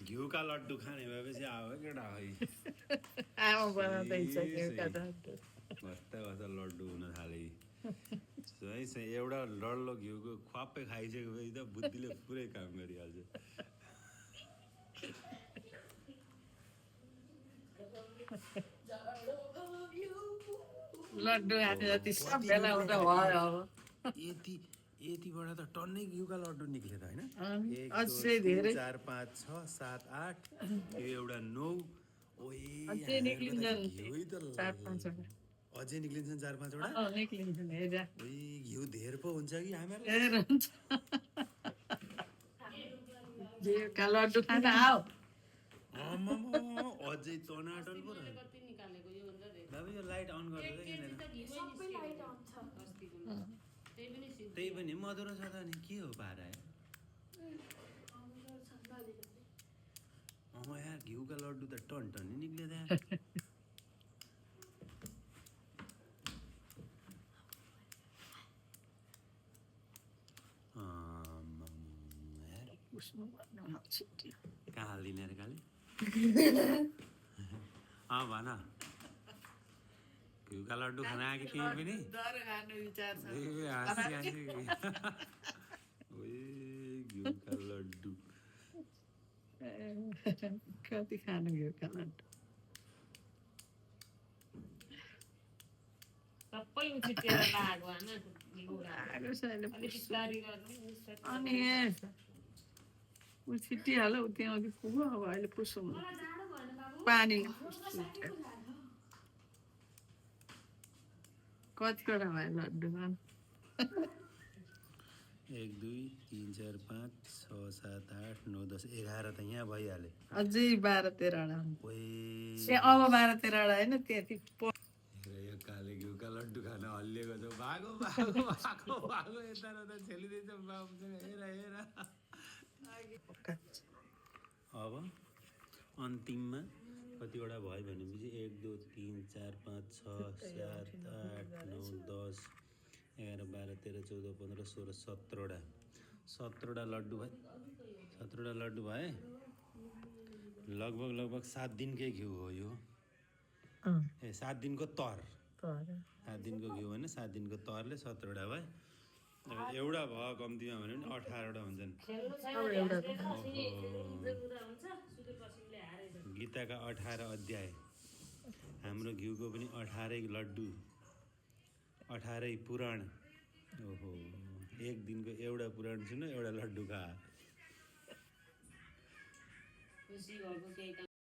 घिउका लड्डु खाने भएपछि आयो केटा है आमा बनाउँदैछ घिउका लड्डु। कस्ता कस्ता लड्डु हुन थाले एउटा डल्लो घिउको ख्वापै खाइसकेपछि त बुद्धिले पुरै काम गरिहाल्छ। लड्डु खाने जति सबैलाई हुँदा भयो अब। यतिबाट त टन्नै घिउका लड्डु निक्ल्यो त होइन। अझै धेरै 4 5 6 7 8 यो एउटा 9 अझै निक्लिन्छन् घिउ त 4-5 वटा अझै निक्लिन्छन् 4 5 वटा निक्लिन्छन् हेर घिउ धेर पो हुन्छ कि हामीहरू धेर हुन्छ। घिउका लड्डु खान आऊ। अझै टनाटन पो रह्यो। बाबु यो लाइट अन गर्नु त्यही पनि मधुरो छ त नि के हो पारा यार घिउका लड्डु त टन टन निक्ल्यो त कहाँ हालिदिने अरे काले भन घिउका लड्डु खान आएको तिमी पनि घिउका लड्डु कति खानु घिउका लड्डु सबै उछिटेर लागो अनि ऊ छिटिहाल्यो ऊ त्यहाँ अघि पुग्यो अब अहिले पुसौँ पानी कतिवटा भयो लड्डु 1 2 3 4 5 6 7 8 9 10 11 त यहाँ भइहाल्यो अझै 12-13 वटा अब 12-13 वटा होइन त्यति यो काले घिउका लड्डु खान हल्लिएको छ भागो भागो भागो भागो यता उता छेलिदिन्छ बाबुसँग हेर हेर अब अन्तिममा कतिवटा भयो भनेपछि 1 2 3 4 5 6 7 8 9 10 11 12 13 14 15 16 17 17 लड्डु भए 17 लड्डु भए लगभग 7 दिनकै घिउ हो यो 7 दिनको तर 7 दिनको घिउ होइन 7 दिनको तरले 17 भयो एउटा भयो कम्तीमा भन्यो भने 18 हुन्छन् गीताका 18 अध्याय हाम्रो घिउको पनि 18 लड्डु 18 पुराण ओहो एक दिनको एउटा पुराण सुन एउटा लड्डु खा